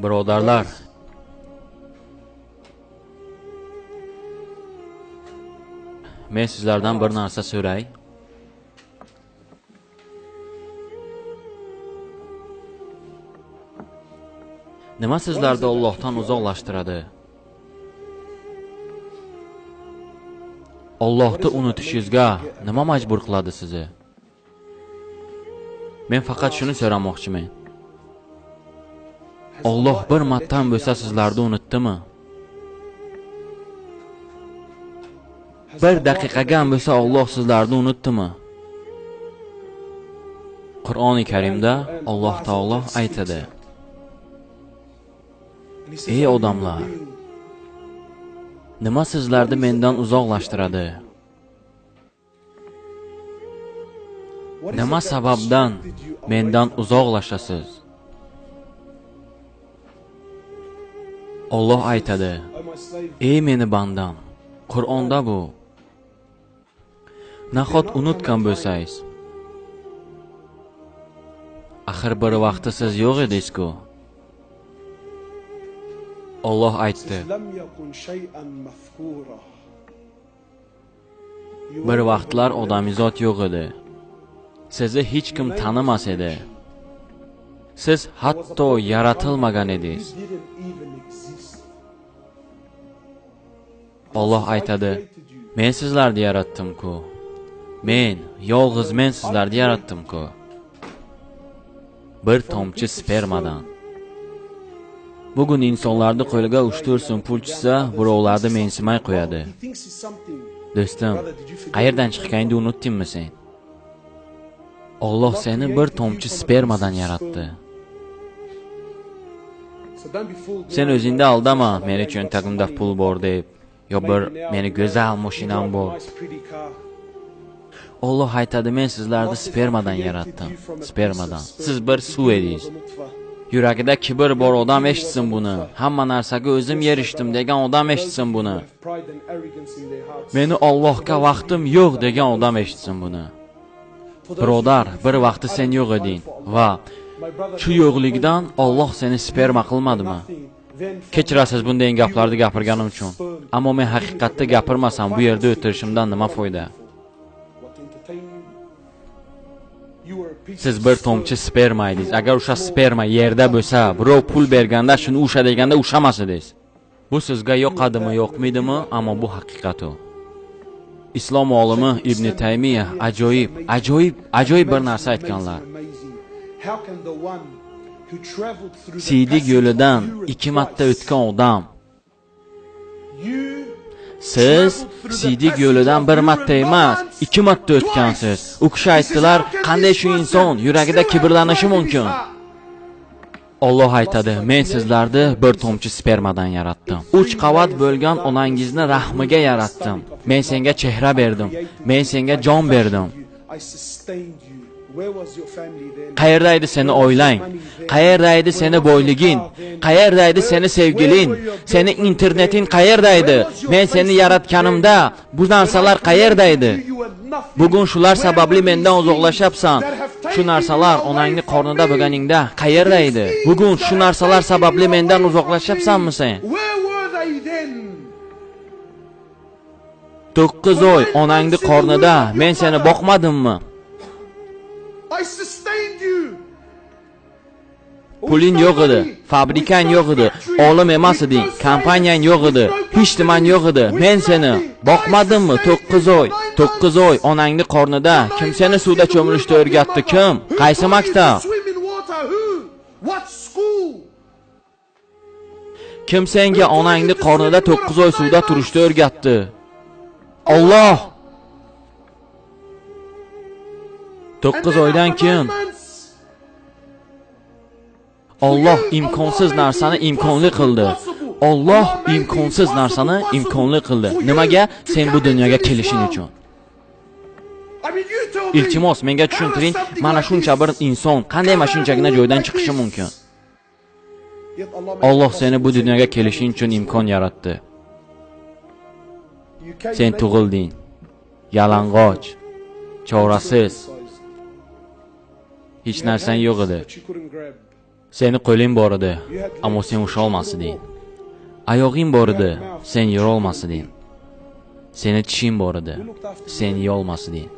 Birodarlar, men sizlardan bir narsa so'ray. Nima sizlarni Allohdan uzoqlashtiradi? Allohni unutishingizga nima majbur qiladi sizni? Men faqat shuni so'ramoqchiman. Alloh bir martadan bo'lsa sizlarni unutdimi? Bir daqiqaga ham bo'lsa Alloh sizlarni unutdimi? Qur'oni Karimda Alloh taolo aytadi: Ey odamlar, nima sizlarni mendan uzoqlashtiradi? Nima sababdan mendan uzoqlashasiz? Alloh aytadi: Ey meni bandam, Qur'onda bu. Nahot unutgan bo'lsangiz, axir bir vaqtda siz yo'q edingiz-ku. Alloh aytdi: Bir vaqtlar odamizod yo'q edi. Sizni hech kim tanimas edi. Siz hatto yaratilmagan edingiz. Alloh aytadi: Men sizlarni yaratdim-ku. Yolg'iz men sizlarni yaratdim-ku. Bir tomchi spermadan. Bugun insonlarni qo'liga 3-4 so'm pul tushsa, birovlarni mensimay qo'yadi. Do'stim, qayerdan chiqqaningni unutdingmi sen? Alloh seni bir tomchi spermadan yaratdi. Sen o'zingni aldama, meni cho'ntagimda pul bor deb, yo bir meni go'zal mashinam bor. Alloh aytadi: Men sizlarni spermadan yaratdim. Spermadan. Siz bir suv edingiz. Yuragida kibr bor odam eshitsin buni. Hamma narsaga o'zim erishdim degan odam eshitsin buni. Meni Allohga vaqtim yo'q degan odam eshitsin buni. Birodar, bir vaqti sen yo'q eding va shu yo'qlikdan Alloh seni sperma qilmadimi? Kechirasiz bunday gaplarni gapirganim uchun. Ammo men haqiqatda gapirmasam bu yerda o'tirishimdan nima foyda? Siz bir tomchi sperma edingiz. Agar o'sha sperma yerda bo'lsa, birov pul berganda shuni usha deganda ushamas edingiz. Bu sizga yoqadimi, yoqmaydimi, ammo bu haqiqat u. Islom olimi Ibn Taymiya ajoyib bir narsa aytganlar. Siydik yo'lidan 2 marta o'tgan odam. Siz siydik yo'lidan 1 marta emas, 2 marta o'tgansiz. U kishi aytdilar, qanday shu inson yuragida kibrlanishi mumkin? Alloh aytadi: Men sizlarni bir tomchi spermadan yaratdim. 3 qavat bo'lgan onangizni rahmiga yaratdim. Men senga chehra berdim. Men senga jon berdim. Qayerda edi seni oilang? Qayerda edi seni boyliging? Qayerda edi seni sevgiling? Seni interneting qayerda edi? Men seni yaratganimda bu narsalar qayerda edi? Bugun shular sababli mendan uzoqlashyapsan. Shu narsalar onangni qornida bo'lganingda qayerda edi? Bugun shu narsalar sababli mendan uzoqlashyapsanmi sen? 9 oy onangni qornida men seni boqmadimmi? Puling yo'q edi, fabrikang yo'q edi, olim emas eding, kompaniyang yo'q edi, hech niman yo'q edi. Men seni boqmadimmi 9 oy? 9 oy onangni qornida kim seni suvda cho'milishni o'rgatdi? Kim? Qaysi maktab? Kim senga onangni qornida 9 oy suvda turishni o'rgatdi? Alloh. 9 oydan keyin Alloh imkonsiz narsani imkonli qildi. Alloh imkonsiz narsani imkonli qildi. Nimaga? Sen bu dunyoga kelishing uchun. Iltimos, menga tushuntiring, mana shuncha bir inson qanday mashunchagina joydan chiqishi mumkin? Alloh seni bu dunyoga kelishing uchun imkon yaratdi. Sen tug'ilding. Yalang'och, chorasiz. Hech narsang yo'q edi. Seni qo'ling bor edi, ammo sen usha olmasding. Oyog'ing bor edi, sen yura olmasding. Seni tishing bor edi, sen yeya olmasding.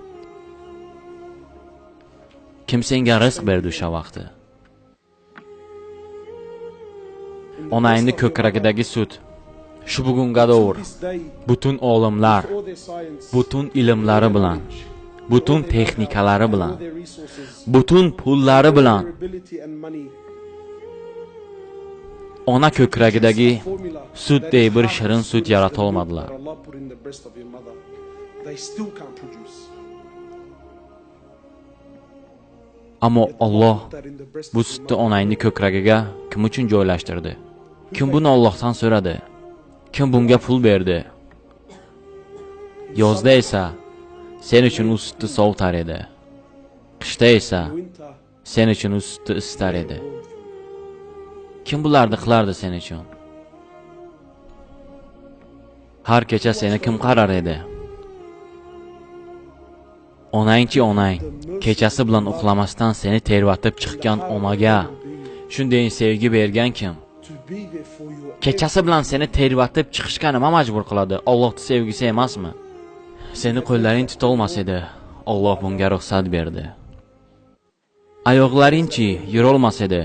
Kim senga rizq berdi o'sha vaqtda? Onangni ko'kragidagi sut. Shu bugunga davr butun olimlar, butun ilmlari bilan, butun texnikalari bilan, butun pullari bilan ona ko'kragidagi sutdek bir shirin sut yarata olmadilar. Ammo Alloh bu sutni onangni ko'kragiga kim uchun joylashtirdi? Kim buni Allohdan so'radi? Kim bunga pul berdi? Yozda esa sen uchun u sutni sovutar edi. Qishda esa sen uchun u sutni isitar edi. Kim bularni qilardi sen uchun? Har kecha seni kim qarar edi? Onangchi onang, kechasi bilan uxlamasdan seni tervatib chiqqan onaga shunday sevgi bergan kim? Kechasi bilan seni tervatib chiqishga nima majbur qiladi? Allohning sevgisi emasmi? Seni qo'llaring tuta olmas edi, Alloh bunga ruxsat berdi. Oyoqlaringchi yura olmas edi,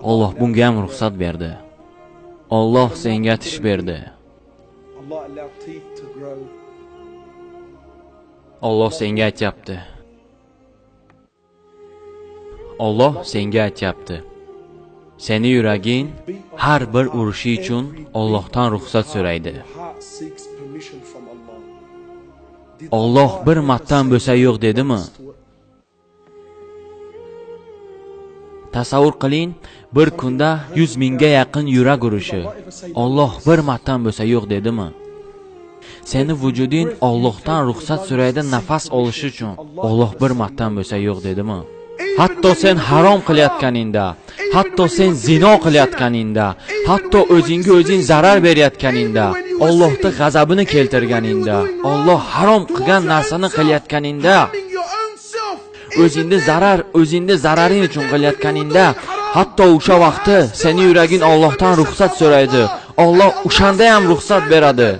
Alloh bunga ham ruxsat berdi. Alloh senga tish berdi. Alloh senga aytayapti. Alloh senga aytayapti. Seni yuraging har bir urishi uchun Allohdan ruxsat so'raydi. Alloh bir martadan bo'lsa yo'q dedimi? Tasavvur qiling, bir kunda 100 mingga yaqin yurak urishi. Alloh bir martadan bo'lsa yo'q dedimi? Seni vujuding Allohdan ruxsat so'raydi nafas olish uchun. Alloh bir martadan bo'lsa yo'q dedimi? Hatto sen harom qilayotganingda, hatto sen zino qilayotganingda, hatto o'zingga o'zing zarar berayotganingda, Allohning g'azabini keltirganingda, Alloh harom qilgan narsani qilayotganingda, o'zingni zararing uchun qilayotganingda, hatto o'sha vaqtda seni yuraging Allohdan ruxsat so'raydi. Alloh o'shanda ham ruxsat beradi.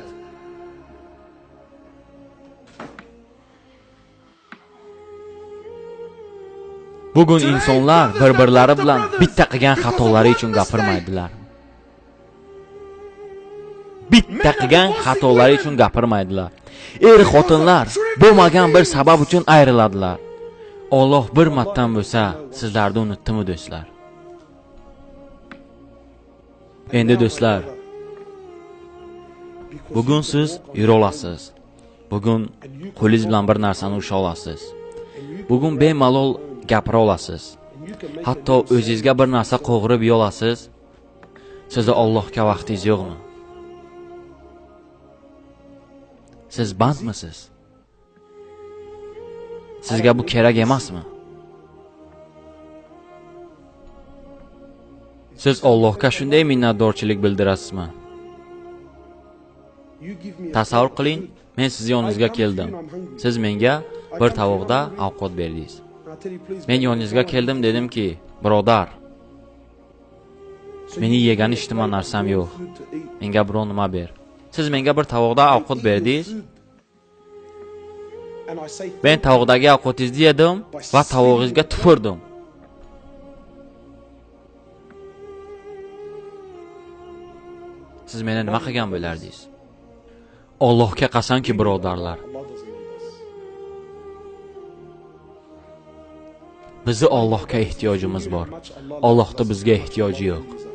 Bugun insonlar bir-birlari bilan bitta qilgan xatolari uchun gapirmaydilar. Bitta qilgan xatolari uchun gapirmaydilar. Er-xotinlar bo'lmagan bir sabab uchun ayriladilar. Alloh bir martadan bo'lsa sizlarni unutdimi do'stlar? Endi do'stlar, bugun siz yura olasiz. Bugun qo'lingiz bilan bir narsani usha olasiz. Bugun bemalol gapira olasiz. Hatto o'zingizga bir narsa qo'g'irib yeya olasiz. Sizda Allohga vaqtingiz yo'qmi? Siz bandmisiz? Sizga bu kerak emasmi? Siz Allohga shunday minnatdorchilik bildirasizmi? Tasavvur qiling, men siz yoningizga keldim. Siz menga bir tovoqda ovqat berdingiz. Men yoningizga keldim, dedimki, birodar, meni yegan ijtimoiy narsam yo'q. Menga biror nima ber. Siz menga bir tovoqda ovqat berdingiz. Men tovoqdagi ovqatingizni yedim va tovog'ingizga tupurdim. Siz meni nima qilgan bo'lardingiz? Allohga qasamki, birodarlar, bizi Allohga ehtiyojimiz bor. Allohda bizga ehtiyoji yo'q.